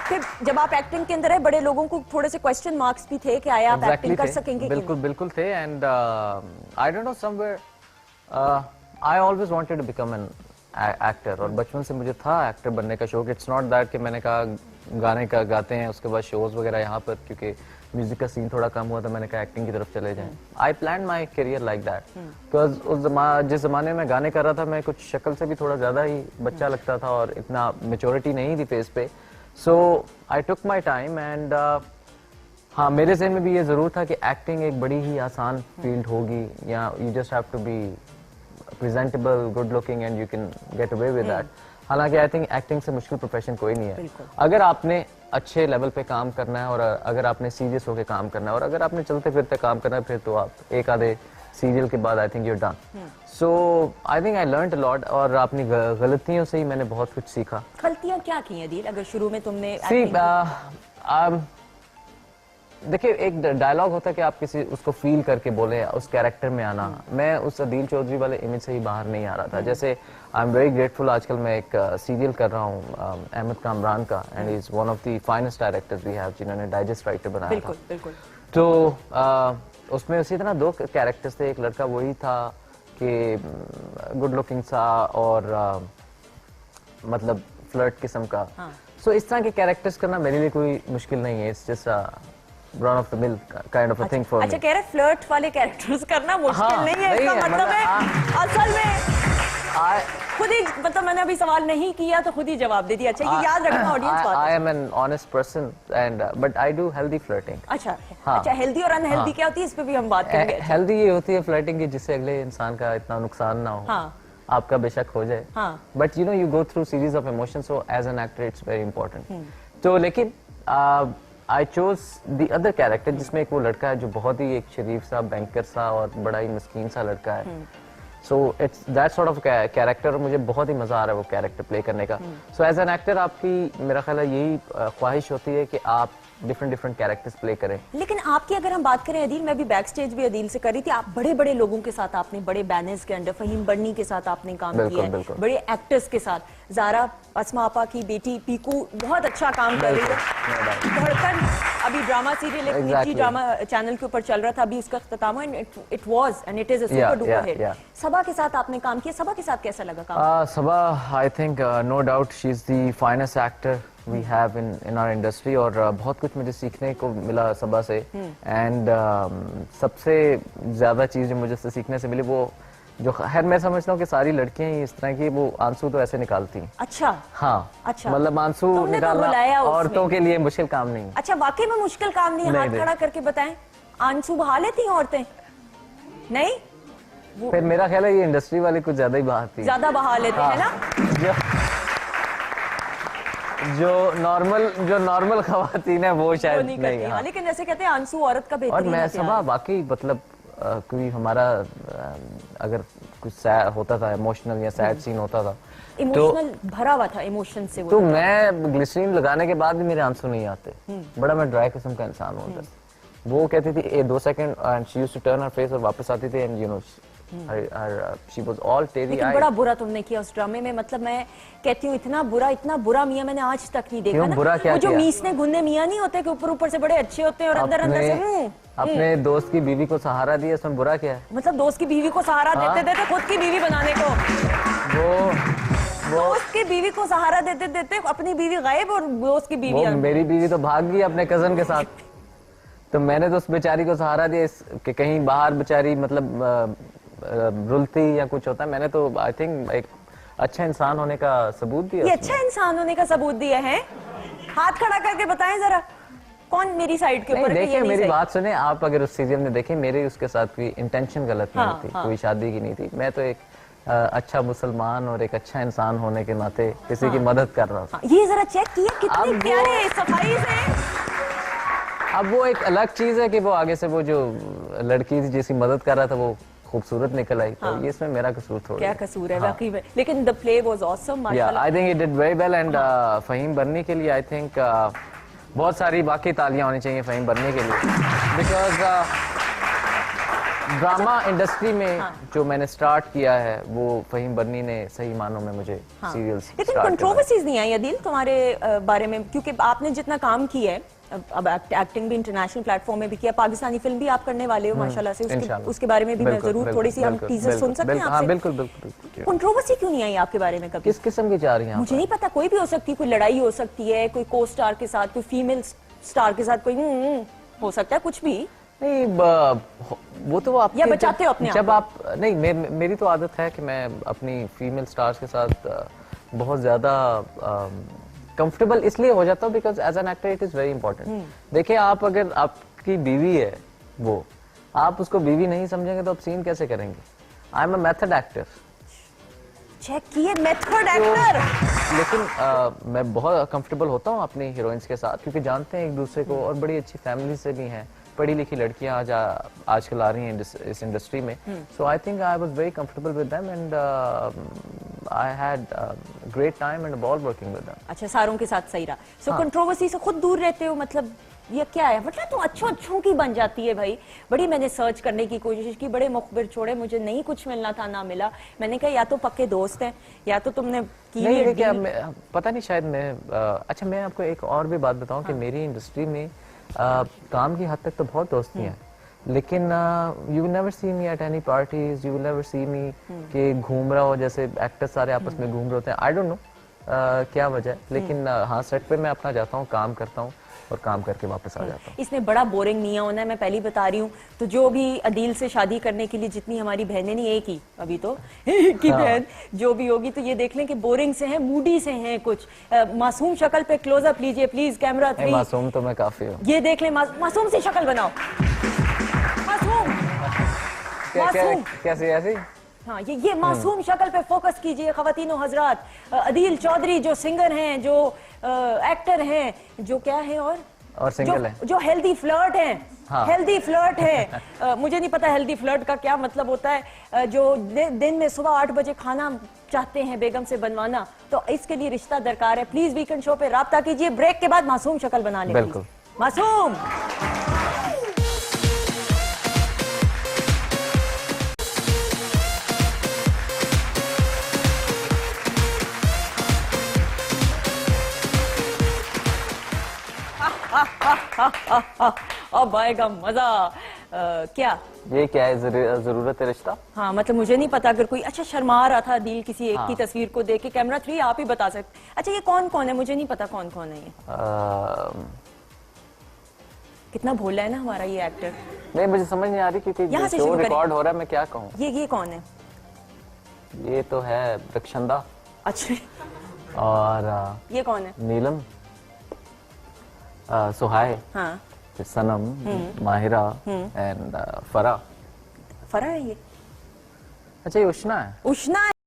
फिर जब आप एक्टिंग के अंदर है, बड़े लोगों को थोड़े से क्वेश्चन मार्क्स भी थे कि आया आप एक्टिंग कर सकेंगे? बिल्कुल बिल्कुल थे। And I don't know somewhere I always wanted to become an actor, और बचपन से मुझे था एक्टर बनने का शौक। इट्स नॉट दैट कि मैंने कहा गाने का गाते हैं उसके बाद शोज वगैरह यहाँ पर, क्योंकि म्यूजिक का सीन थोड़ा कम हुआ था, मैंने कहा एक्टिंग की तरफ चले जाएं। I plan my career like that, because जिस जमाने में गाने कर रहा था मैं कुछ शक्ल से भी थोड़ा ज्यादा ही बच्चा लगता था और इतना मेच्योरिटी नहीं थी फेस पे। सो आई टुक माई टाइम एंड हाँ, मेरे जहन में भी ये जरूर था कि एक्टिंग एक बड़ी ही आसान फील्ड होगी, या you just have to be presentable, good looking and you can get away with that. हालांकि आई थिंक एक्टिंग से मुश्किल प्रोफेशन कोई नहीं है अगर आपने अच्छे लेवल पे काम करना है, और अगर आपने सीरियस होकर काम करना है, और अगर आपने चलते फिरते काम करना है, फिर तो आप एक आधे सीरियल के बाद I think your done. So I think I learned a lot, और अपनी गलतियों से ही मैंने बहुत कुछ सीखा। गलतियां क्या की हैं अदील, अगर शुरू में तुमने? देखिए, एक डायलॉग होता है कि आप किसी उसको फील करके बोले, उस कैरेक्टर में आना। मैं उस अदील चौधरी वाले इमेज से ही बाहर नहीं आ रहा था। जैसे आई एम वेरी ग्रेटफुल, आजकल मैं एक सीरियल कर रहा हूँ अहमद कामरान का, and he is one of the finest directors we have, जिन्होंने डाइजेस्ट राइटर बनाया बिल्कुल, था। बिल्कुल। तो उसमें उसी तरह दो कैरेक्टर्स थे। एक लड़का वही था कि गुड लुकिंग सा और मतलब फ्लर्ट किस्म का। सो इस तरह के कैरेक्टर्स करना मेरे लिए कोई मुश्किल नहीं है। It's just run of the mill kind of a thing for me. अच्छा, कह रहे फ्लर्ट वाले कैरेक्टर्स करना मुश्किल नहीं है, इसका मतलब है असल में खुद ही, मतलब मैंने अभी सवाल नहीं किया तो खुद ही जवाब दे दिया। अच्छा, ये याद रखना ऑडियंस बात। I am an honest person and but I do healthy flirting. अच्छा, अच्छा, हेल्दी और अनहेल्दी क्या होती है, इस पे भी हम बात करेंगे। हेल्दी ये होती है फ्लर्टिंग की जिससे अगले इंसान का इतना नुकसान ना हो। आपका बेशक हो जाए, but you know you go through series of emotions, so as an actor it's very important. तो लेकिन I chose the other character, जिसमें एक वो लड़का है जो बहुत ही एक शरीफ सा, बैंकर सा और बड़ा ही मिस्कीन सा लड़का है। So it's that sort of character, मुझे बहुत ही मजा आ रहा है वो कैरेक्टर प्ले करने का। सो एज एन एक्टर आपकी, मेरा ख्याल है यही ख्वाहिश होती है कि आप डिफरेंट कैरेक्टर्स प्ले करें। लेकिन आपकी अगर हम बात करें अदील, मैं भी बैक स्टेज भी अदील से कर रही थी, आप बड़े बड़े लोगों के साथ, आपने बड़े बैनर्स के अंडर, फहीम बर्नी के साथ आपने काम किया है, बड़े एक्टर्स के साथ, ज़ारा अस्मा आपा की बेटी पीकू बहुत अच्छा काम कर रही है। धड़कन अभी ड्रामा सीरियल एक निजी ड्रामा चैनल के ऊपर चल रहा था, अभी उसका इख्तिताम है, it was end it is a super duper hit. Saba के साथ आपने काम किया, सबा के साथ कैसा लगा काम? Saba, I think no doubt she is the finest actor we have in our industry, और बहुत कुछ मुझे सीखने को मिला सबा से। एंड सबसे ज्यादा चीज जो मुझे सीखने से मिली वो जो, खैर मैं समझता हूँ कि सारी लड़कियां ही इस तरह की, वो आंसू तो ऐसे निकालती हैं। अच्छा, हाँ, अच्छा, मतलब आंसू निकालना औरतों के लिए मुश्किल काम नहीं। अच्छा, वाकई में मुश्किल काम नहीं है? हाथ खड़ा करके बताएं, आंसू बहा लेती हैं औरतें? नहीं, फिर मेरा ख्याल है ये इंडस्ट्री वाले कुछ ज्यादा ही बहाती, ज्यादा बहा लेते हैं ना। जो नॉर्मल खवातीन है वो शायद नहीं करती। हाँ, लेकिन जैसे कहते हैं आंसू औरत का बेहतरीन। और मैं सबा वाकई, मतलब कोई हमारा अगर कुछ होता था इमोशनल या सैड सीन होता था, इमोशनल भरा हुआ था इमोशन से, तो मैं ग्लिसरीन लगाने के बाद भी मेरे आंसू नहीं आते। बड़ा मैं ड्राई किस्म का इंसान हूँ। वो कहती थी 2 second and she used to turn her face, और वापस आती थी and you know she was all teary-eyed. लेकिन बड़ा बुरा तुमने किया उस ड्रामे में, मतलब मैं कहती हूँ इतना बुरा मियाँ मैंने आज तक नहीं देखा ना। वो जो मीसने गुन्ने मियाँ नहीं होते कि ऊपर से बड़े अच्छे होते हैं और अंदर से अपने दोस्त की बीवी को सहारा दिया, इसमें बुरा क्या है? मतलब दोस्त की बीवी को सहारा देते खुद की बीवी बनाने को, वो दोस्त की बीवी को सहारा देते अपनी बीवी गायब और दोस्त की बीवी। मेरी बीवी तो भाग गई अपने कजन के साथ, तो मैंने तो उस बेचारी को सहारा दिया कि कहीं बाहर बेचारी मतलब रुलती या कुछ होता है। मैंने तो आई थिंक एक अच्छा इंसान होने का सबूत दिया। ये अच्छा इंसान होने का सबूत दिया है? हाथ खड़ा करके बताएं जरा, कौन मेरी साइड के ऊपर? देखिए, मेरी बात सुने आप, अगर उस सीरियल में देखें, मेरे उसके साथ कोई इंटेंशन गलत नहीं थी, कोई शादी की नहीं थी। मैं तो एक अच्छा मुसलमान और एक अच्छा इंसान होने के नाते किसी की मदद कर रहा था। ये जरा चेक किया कितने प्यारे सफाई से। अब वो एक अलग चीज है कि वो आगे से वो जो लड़की थी जिसकी मदद कर रहा था वो खूबसूरत निकल आई, तो ये इसमें मेरा कसूर थोड़ा। क्या कसूर है वाकई में, लेकिन द प्ले वाज ऑसम माशाल्लाह। I think he did very well and Faheem Burney के लिए आई थिंक बहुत सारी बाकी तालियां होनी चाहिए फहीम बर्नी के लिए, बिकॉज ड्रामा इंडस्ट्री में जो मैंने स्टार्ट किया है वो फहीम बर्नी ने सही मानों में मुझे सीरियल्स लेकिन कंट्रोवर्सीज नहीं आई अदील तुम्हारे बारे में, क्योंकि आपने जितना काम किया है, अब एक्टिंग भी इंटरनेशनल प्लेटफॉर्म में भी किया, पाकिस्तानी फिल्म भी आप करने वाले हो माशाल्लाह से, उसके बारे में भी मैं जरूर थोड़ी सी हम टीजर सुन सकते हैं आपसे? बिल्कुल। कंट्रोवर्सी क्यों नहीं आई आपके बारे में कभी? किस किस्म की जा रही हैं? मुझे नहीं पता, कोई भी हो सकती है, कोई लड़ाई हो सकती है, कोई को स्टार के साथ, कोई फीमेल स्टार के साथ, कोई हो सकता है कुछ भी। नहीं वो तो आप या बचाते हो अपने जब आप नहीं, मेरी तो आदत है कि मैं अपनी फीमेल स्टार्स के साथ बहुत ज्यादा कंफर्टेबल इसलिए हो जाता हूँ because as an actor it is very important. देखिए, आप अगर आपकी बीवी है, वो आप उसको बीवी नहीं समझेंगे तो आप सीन कैसे करेंगे? I am a method actor. Check किए, मेथड एक्टर। लेकिन मैं बहुत कंफर्टेबल होता हूँ अपनी हीरोइंस के साथ, क्योंकि जानते हैं एक दूसरे को, और बड़ी अच्छी फैमिली से भी हैं, पढ़ी लिखी लड़कियां आजकल आ रही हैं इस इंडस्ट्री में। So I think I was very comfortable with them and I had great time and ball working with them. अच्छा, सारों के साथ सही रहा। सो कंट्रोवर्सी से खुद दूर रहते हो, मतलब ये क्या है? मतलब तुम अच्छों की बन जाती है भाई। बड़ी मैंने सर्च करने की कोशिश की, बड़े मुखबिर छोड़े, मुझे नहीं कुछ मिलना था, ना मिला। मैंने कहा या तो पक्के दोस्त हैं या तो तुमने की नहीं, क्या पता नहीं, शायद मैं अच्छा, मैं आपको एक और भी बात बताऊं कि मेरी इंडस्ट्री में काम की हद तक तो बहुत दोस्ती हैं, लेकिन you will never see me at any parties, you will never see me कि घूम रहा हो, जैसे एक्टर्स सारे आपस में घूम रहे होते हैं। आई डोंट नो क्या वजह है, लेकिन हाँ, सेट पे मैं अपना जाता हूँ, काम करता हूँ और काम करके वापस आ जाता हूँ। इसमें बड़ा बोरिंग नहीं होना है, मैं पहली बता रही हूँ। तो जो भी अदील से शादी करने के लिए जितनी हमारी बहनें, नहीं एक ही अभी तो एक ही बहन जो भी होगी, तो ये देख लें कि बोरिंग से हैं, मूडी से हैं कुछ। मासूम शक्ल पे क्लोजअप लीजिए प्लीज, कैमरा 3। मासूम तो मैं काफी हूँ। ये देख लें, मासूम सी शक्ल बनाओ। मासूम कैसे ऐसी? हाँ, ये मासूम शक्ल पे फोकस कीजिए ख़वातीनो हजरात। अदील चौधरी जो सिंगर हैं, जो एक्टर हैं, जो क्या है और सिंगल है, जो हेल्दी फ्लर्ट हैं। हाँ। हेल्दी फ्लर्ट है। मुझे नहीं पता हेल्दी फ्लर्ट का क्या मतलब होता है। जो दिन में सुबह 8 बजे खाना चाहते हैं बेगम से बनवाना, तो इसके लिए रिश्ता दरकार है। प्लीज वीकेंड शो पे राब्ता कीजिए। ब्रेक के बाद मासूम शक्ल बना लें। बिल्कुल मासूम। अब आएगा मजा। क्या ये क्या है, जरूरत है रिश्ता? हाँ, मतलब मुझे नहीं पता, अगर कोई अच्छा शर्मा रहा था दिल किसी एक की तस्वीर को देख के, कैमरा 3 आप ही बता सकते। अच्छा, ये कौन कौन है? मुझे नहीं पता कौन कौन है ये। कितना भोला है ना हमारा ये एक्टर। नहीं, मुझे समझ नहीं आ रही क्योंकि शो रिकॉर्ड हो रहा है, मैं क्या कहूँ। ये कौन है? ये तो है रक्षंदा। अच्छा, और ये कौन है? नीलम, सुहाय, हाँ, सनम, माहिरा एंड फरा। फरा है ये? अच्छा, ये उष्णा है। उष्णा है।